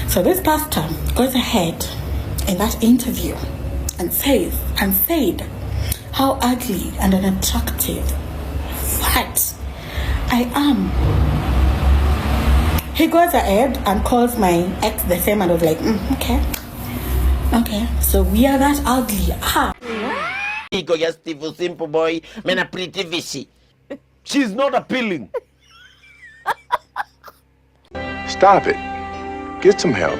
So this pastor goes ahead in that interview and said how ugly and unattractive fat I am. He goes ahead and calls my ex the same, and I was like, okay, so we are that ugly. Ego, yes, simple boy, man, a pretty fishy. She's not appealing. Stop it. Get some help.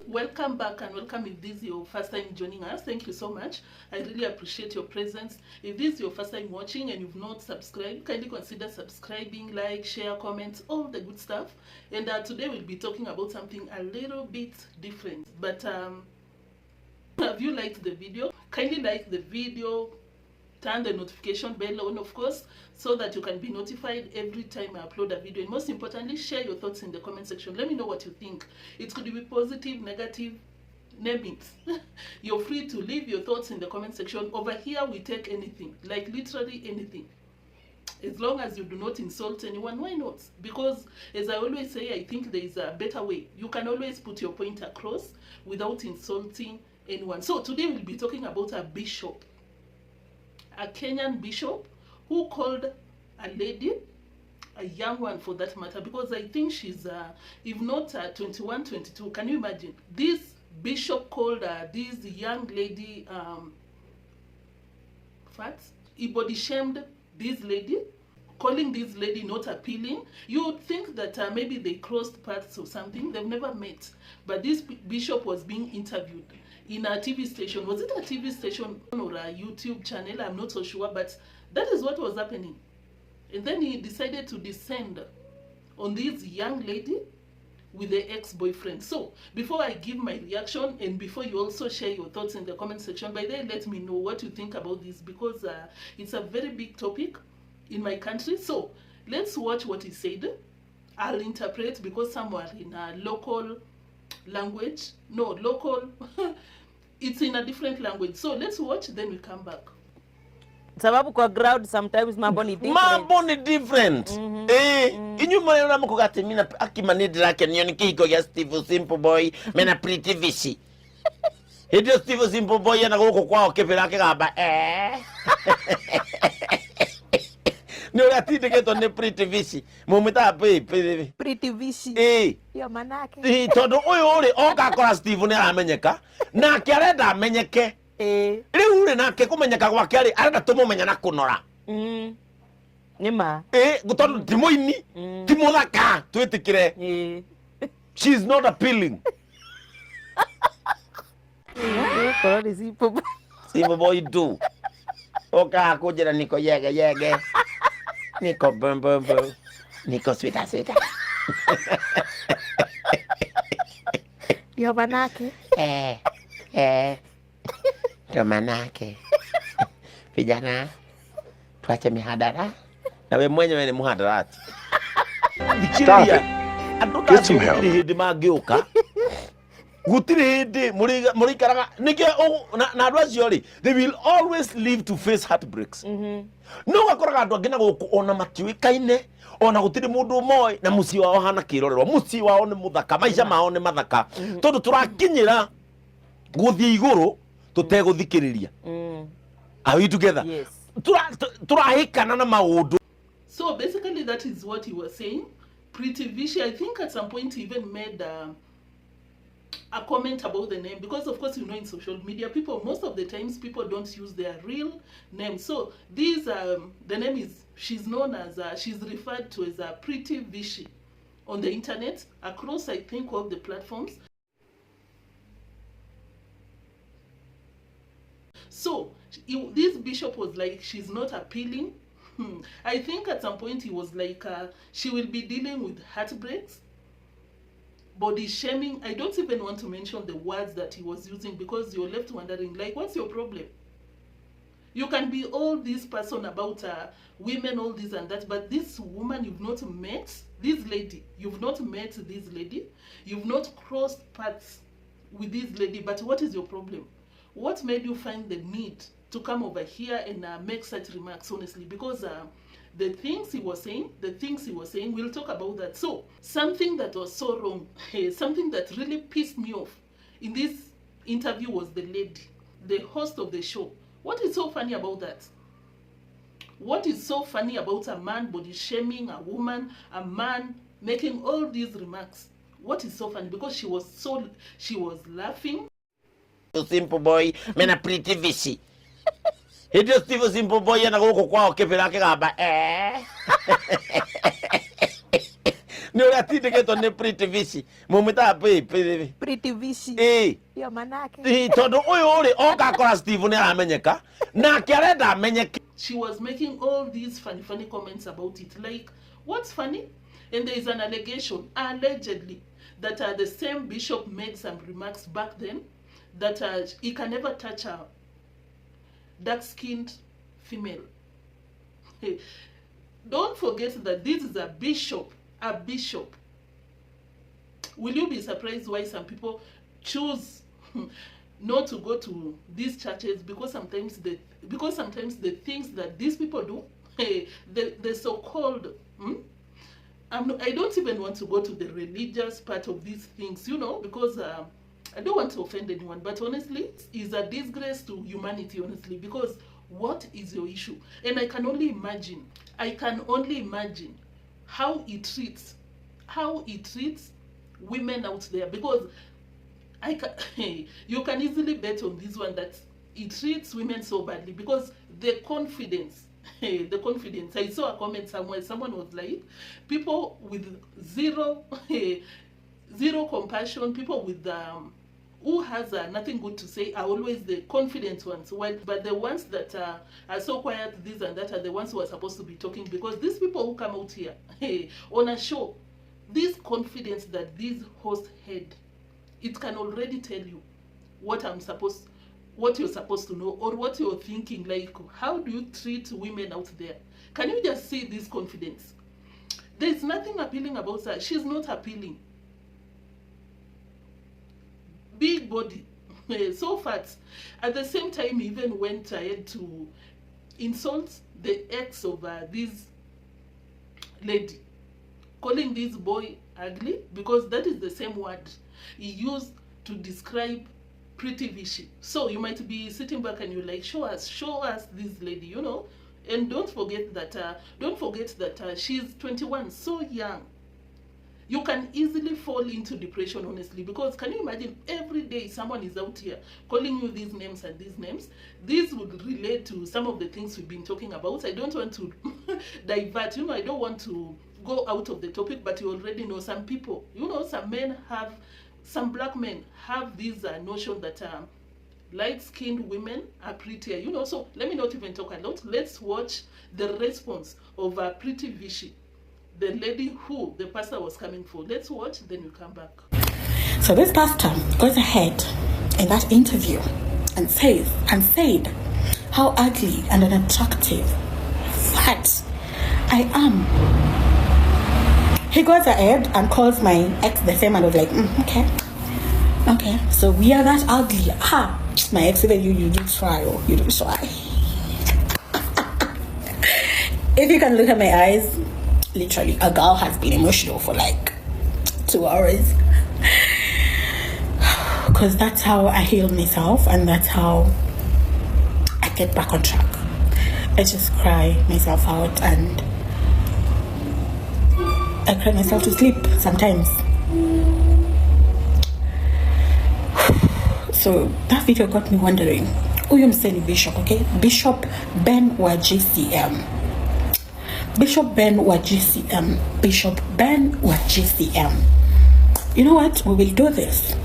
Welcome back, and welcome if this is your first time joining us. Thank you so much. I really appreciate your presence. If this is your first time watching and you've not subscribed, kindly consider subscribing, like, share, comment, all the good stuff. And today we'll be talking about something a little bit different. But have you liked the video? Kindly like the video, turn the notification bell on, of course, so that you can be notified every time I upload a video. And most importantly, share your thoughts in the comment section. Let me know what you think. It could be positive, negative, name it. You're free to leave your thoughts in the comment section. Over here, we take anything, like literally anything. As long as you do not insult anyone, why not? Because, as I always say, I think there is a better way. You can always put your point across without insulting anyone. So today we'll be talking about a bishop, a Kenyan bishop, who called a lady, a young one for that matter, because I think she's, if not 21, 22, can you imagine? This bishop called this young lady fat. He body shamed this lady, calling this lady not appealing. You would think that maybe they crossed paths or something. They've never met. But this bishop was being interviewed in a TV station. Was it a TV station or a YouTube channel? I'm not so sure, but that is what was happening. And then he decided to descend on this young lady with the ex-boyfriend. So before I give my reaction, and before you also share your thoughts in the comment section, by then let me know what you think about this, because it's a very big topic in my country. So let's watch what he said. I'll interpret, because some are in a local language. No, local. It's in a different language. So let's watch, then we come back. Sababu kwa ground sometimes mambo ni different. Mambo ni different. Inyu mwana mko gati mina akimanidi lake nioni kiko ya Steve Simple Boy, mena pretty fishy. Hidio Steve Simple Boy yana goko kwao kepe lake gaba Ni ati keto ne pretty fishy. Mumita Pretty fishy. Yo manake. Todo oyo ore oka kora Steve ne amenyeka. Na kiarenda amenyeke. Riu ri nake kumenyeka gwake ari arenda tumumenya na kunora. Nima. Gutondu timoini, timothaka twitikire. She's not appealing. Simple Boy do. Oka kujira niko yege. Niko bum. Niko sweeta. Yo manake. Ndio manake. Vijana tuache mihadara. Na we mwenyewe ni muhadarati. Stop it. Get some help. Hindi mageuka. Gutiri hindi muri karanga nike na adwasi yori. They will always live to face heartbreaks. No gakoraga andu angina guku ona matiwikaine, ona gutiri mundu moy na muci wao hana kirorerwa. Muci wao ni muthaka, maica mao ni mathaka. Tondu turakinyira guthie iguru tuteguthikiriria. Are we together? Yes. Turahikana na maundu. So basically that is what he was saying. Pretty fishy. I think at some point he even made a comment about the name, because of course, you know, in social media, most of the times people don't use their real name. So these the name is, she's known as she's referred to as a pretty fishy on the internet across, I think, all the platforms. So this bishop was like, she's not appealing. I think at some point he was like, she will be dealing with heartbreaks, body shaming. I don't even want to mention the words that he was using, because you're left wondering, like, what's your problem? You can be all this person about women, all this and that, but this woman you've not met, this lady, you've not met this lady, you've not crossed paths with this lady, but what is your problem? What made you find the need to come over here and make such remarks, honestly, because the things he was saying, we'll talk about that. So, something that was so wrong, something that really pissed me off in this interview was the lady, the host of the show. What is so funny about that? What is so funny about a man body shaming a woman, a man making all these remarks? What is so funny? Because she was laughing. Simple boy, mena pretty vishy. It just Steve simple boy and I go kwa kepela kaba no la ti get on the pretty vishy. Momenta Pretty vishy. Eh. Yo manake. Todo oyo o ka kwa Steve ne amenyeka. Na kere da amenyeka. She was making all these funny comments about it. Like, what's funny? And there is an allegation, allegedly, that the same bishop made some remarks back then that he can never touch a dark-skinned female. Don't forget that this is a bishop. A bishop. Will you be surprised why some people choose not to go to these churches? Because sometimes the things that these people do, the so-called, I don't even want to go to the religious part of these things, you know, because I don't want to offend anyone, but honestly, it's a disgrace to humanity, honestly, because what is your issue? And I can only imagine how it treats women out there, because you can easily bet on this one that it treats women so badly, because the confidence, I saw a comment somewhere, someone was like, people with zero compassion, people with who has nothing good to say are always the confident ones, but the ones that are so quiet, this and that, are the ones who are supposed to be talking, because these people who come out here on a show, this confidence that these hosts had, it can already tell you what you're supposed to know, or what you're thinking, like, how do you treat women out there? Can you just see this confidence? There's nothing appealing about her. She's not appealing. Big body, so fat. At the same time, he even went ahead to insult the ex of this lady, calling this boy ugly, because that is the same word he used to describe pretty vishy. So you might be sitting back and you're like, show us this lady, you know. And don't forget that she's 21, so young. You can easily fall into depression, honestly, because can you imagine every day someone is out here calling you these names and these names? This would relate to some of the things we've been talking about. I don't want to divert, you know, I don't want to go out of the topic, but you already know some people, you know, some black men have this notion that light-skinned women are prettier, you know. So let me not even talk a lot. Let's watch the response of Pretty Vishy, the lady who the pastor was coming for. Let's watch, then we come back. So this pastor goes ahead in that interview and said how ugly and unattractive, fat I am. He goes ahead and calls my ex the same, and I was like, okay, so we are that ugly. My ex said, you do try. If you can look at my eyes, literally, a girl has been emotional for like 2 hours. Because that's how I heal myself, and that's how I get back on track. I just cry myself out, and I cry myself to sleep sometimes. So that video got me wondering, who mseni Bishop, okay? Bishop Ben wa GCM. Bishop Ben wa GCM. Bishop Ben wa GCM. You know what? We will do this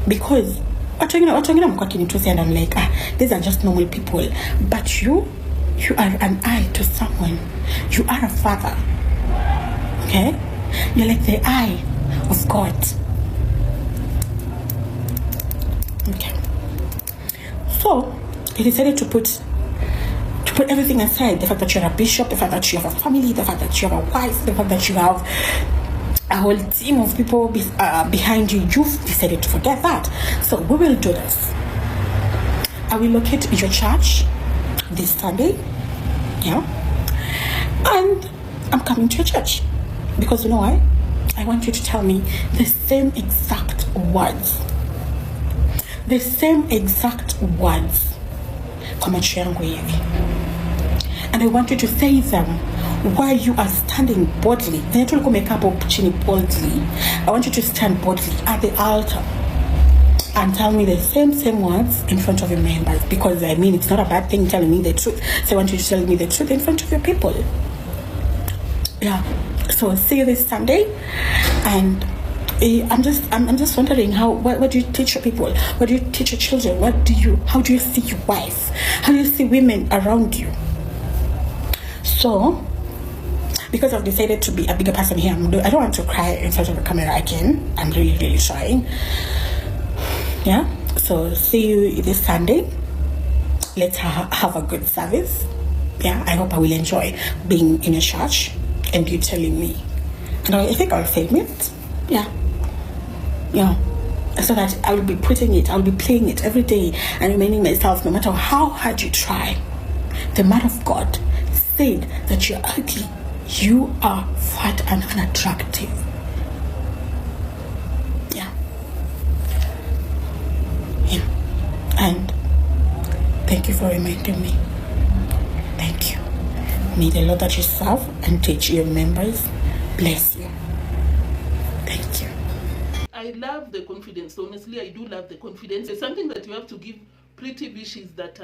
because and I'm like, these are just normal people. But you are an eye to someone. You are a father. Okay? You're like the eye of God. Okay. So he decided to put everything aside. The fact that you're a bishop, the fact that you have a family, the fact that you have a wife, the fact that you have a whole team of people behind you. You've decided to forget that. So we will do this. I will locate your church this Sunday. Yeah. And I'm coming to your church. Because you know why? I want you to tell me the same exact words. The same exact words. And I want you to say them while you are standing boldly. Boldly. I want you to stand boldly at the altar and tell me the same words in front of your members. Because I mean, it's not a bad thing telling me the truth. So I want you to tell me the truth in front of your people. Yeah. So see you this Sunday. And I'm just wondering what do you teach your people? What do you teach your children? How do you see your wife? How do you see women around you? So, because I've decided to be a bigger person here, I don't want to cry in front of the camera again. I'm really, really trying. Yeah. So see you this Sunday. Let's have a good service. Yeah. I hope I will enjoy being in a church and you telling me. And I think I'll film it. Yeah. Yeah, so that I will be playing it every day and reminding myself, no matter how hard you try, the man of God said that you're ugly, you are fat and unattractive. Yeah. Yeah. And thank you for reminding me. Thank you. May the Lord that you serve and teach your members bless you. Thank you. I love the confidence. Honestly, I do love the confidence. It's something that you have to give Pretty Vish is that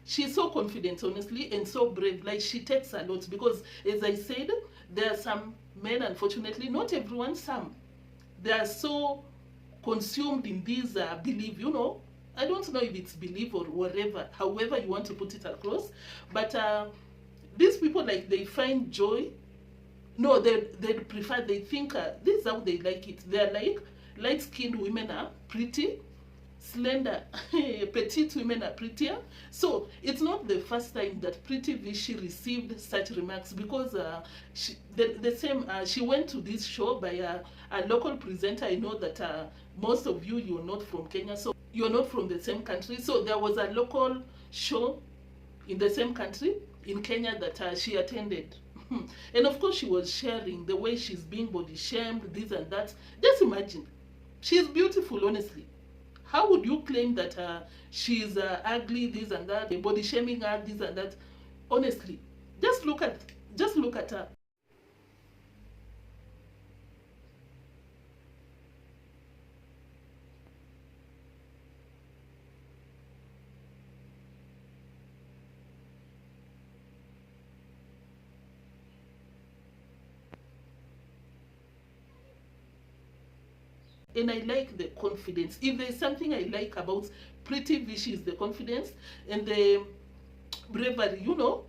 she's so confident, honestly, and so brave. Like, she takes a lot because, as I said, there are some men, unfortunately, not everyone, some. They are so consumed in this belief, you know. I don't know if it's belief or whatever, however you want to put it across. But these people, like, they find joy. No, they prefer, they think, this is how they like it. They're like, light-skinned women are pretty, slender, petite women are prettier. So it's not the first time that Pretty Vish received such remarks, because she went to this show by a local presenter. I know that most of you're not from Kenya, so you're not from the same country. So there was a local show in the same country, in Kenya, that she attended. And of course she was sharing the way she's being body shamed, this and that. Just imagine. She's beautiful, honestly. How would you claim that she's ugly, this and that, body shaming her, this and that? Honestly, just look at her. And I like the confidence. If there's something I like about Pretty Vish, is the confidence and the bravery. You know,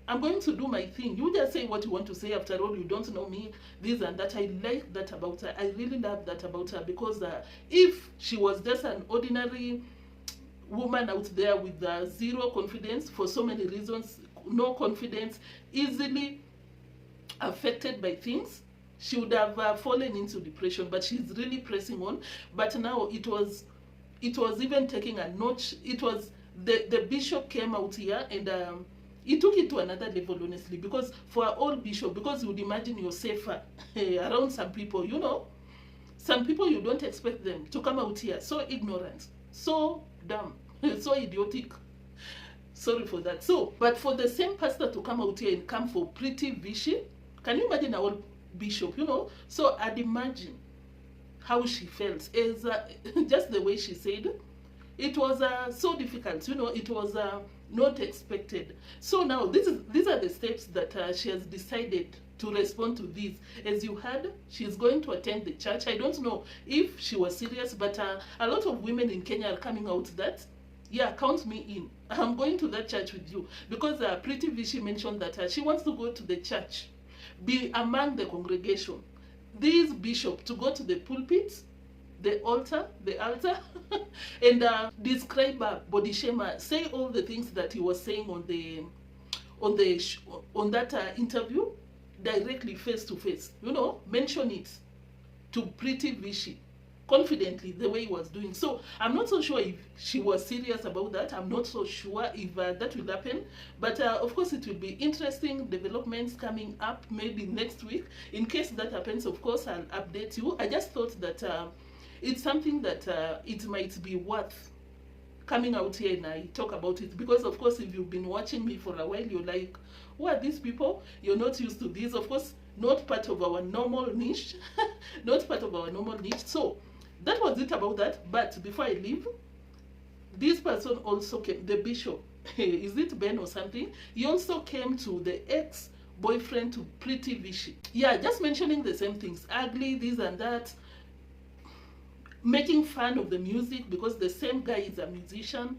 I'm going to do my thing. You just say what you want to say. After all, you don't know me, this and that. I like that about her. I really love that about her, because if she was just an ordinary woman out there with zero confidence, for so many reasons, no confidence, easily affected by things, she would have fallen into depression. But she's really pressing on. But now it was even taking a notch. It was the bishop came out here and he took it to another level, honestly, because for our old bishop, because you would imagine you're safer around some people, you know, some people you don't expect them to come out here so ignorant, so dumb, so idiotic. Sorry for that. So, but for the same pastor to come out here and come for Pretty Vish, can you imagine our old bishop, you know? So I'd imagine how she felt, is just the way she said. It was so difficult, you know. It was not expected. So now these are the steps that she has decided to respond to this. As you heard, she's going to attend the church. I don't know if she was serious, but a lot of women in Kenya are coming out that, yeah, count me in. I'm going to that church with you, because Pretty Vish mentioned that she wants to go to the church, be among the congregation. This bishop to go to the pulpit, the altar, and describe body shamer, say all the things that he was saying on that interview, directly face to face. You know, mention it to Pretty Vish, confidently the way he was doing. So I'm not so sure if she was serious about that. I'm not so sure if that will happen, but of course it will be interesting developments coming up maybe next week. In case that happens, of course I'll update you. I just thought that it's something that it might be worth coming out here and I talk about it, because of course if you've been watching me for a while, you're like, who are these people? You're not used to this. Of course, not part of our normal niche. Not part of our normal niche. So that was it about that. But before I leave, this person also came, the bishop, is it Ben or something? He also came to the ex-boyfriend to Pretty Vichy. Yeah, just mentioning the same things, ugly, this and that, making fun of the music because the same guy is a musician.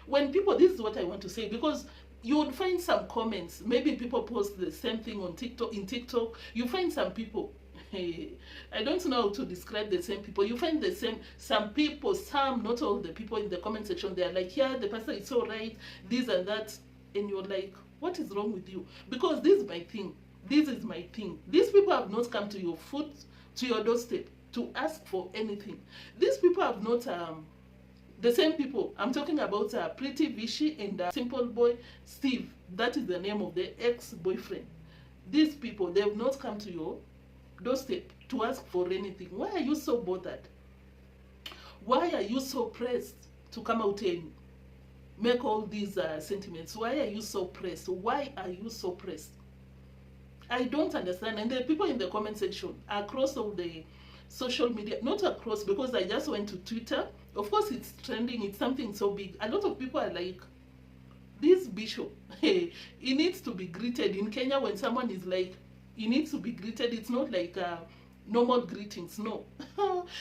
When people, this is what I want to say, because you would find some comments, maybe people post the same thing on TikTok, you find some people, I don't know how to describe the same people. You find the same, some people, some, not all the people in the comment section, they are like, yeah, the person is so right, this and that, and you're like, what is wrong with you? Because this is my thing. This is my thing. These people have not come to your foot, to your doorstep, to ask for anything. These people have not, the same people, I'm talking about Pretty Vichy and Simple Boy Steve. That is the name of the ex-boyfriend. These people, they have not come to your doorstep to ask for anything. Why are you so bothered? Why are you so pressed to come out and make all these sentiments? Why are you so pressed? Why are you so pressed? I don't understand. And the people in the comment section across all the social media, not across, because I just went to Twitter. Of course it's trending, it's something so big. A lot of people are like, this bishop, he needs to be greeted. In Kenya, when someone is like, he needs to be greeted, it's not like normal greetings, no.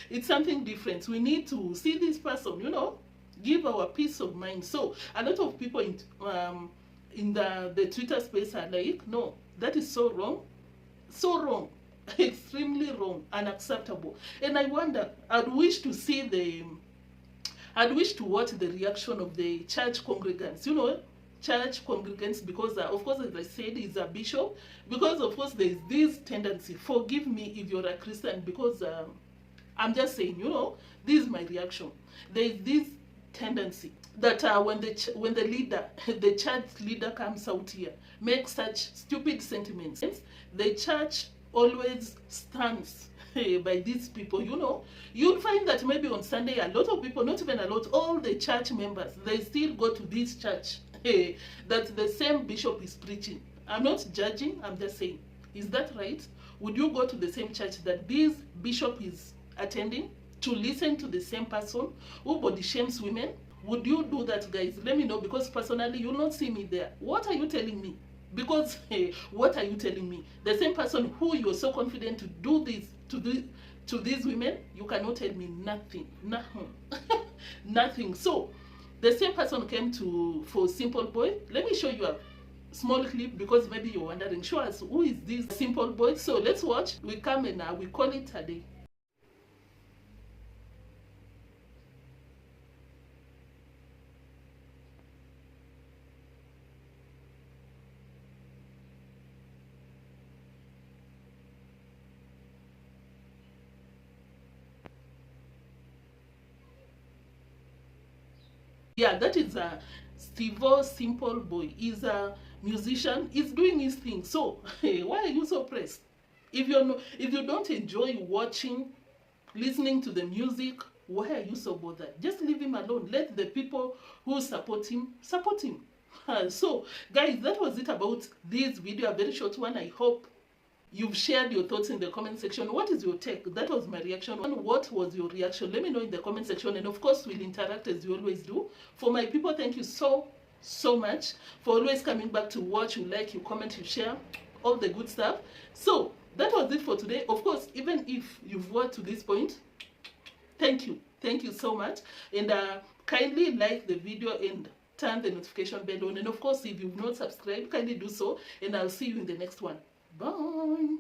It's something different. We need to see this person, you know, give our peace of mind. So a lot of people in the Twitter space are like, no, that is so wrong, extremely wrong, unacceptable. And I wonder, I'd wish to watch the reaction of the church congregants, you know, church congregants, because of course, as I said, he's a bishop, because of course there's this tendency, forgive me if you're a Christian, because I'm just saying, you know, this is my reaction. There's this tendency that when the leader, the church leader comes out here, makes such stupid sentiments, the church always stands by these people. You know, you'll find that maybe on Sunday, a lot of people, not even a lot, all the church members, they still go to this church that the same bishop is preaching. I'm not judging, I'm just saying, is that right? Would you go to the same church that this bishop is attending to listen to the same person who body shames women? Would you do that, guys? Let me know, because personally you'll not see me there. What are you telling me? Because what are you telling me? The same person who you're so confident to do this to these women, you cannot tell me nothing. Nothing. So the same person came for Simple Boy. Let me show you a small clip, because maybe you're wondering, show us who is this Simple Boy. So let's watch. We come and we call it a day. Yeah, that is Stevo Simple Boy. He's a musician. He's doing his thing. So why are you so pressed? If you don't enjoy watching, listening to the music, why are you so bothered? Just leave him alone. Let the people who support him support him. So guys, that was it about this video, a very short one. I hope you've shared your thoughts in the comment section. What is your take? That was my reaction. What was your reaction? Let me know in the comment section. And of course, we'll interact as you always do. For my people, thank you so much for always coming back to watch. You like, you comment, you share, all the good stuff. So that was it for today. Of course, even if you've watched to this point, thank you. Thank you so much. And kindly like the video and turn the notification bell on. And of course, if you've not subscribed, kindly do so. And I'll see you in the next one. Bye.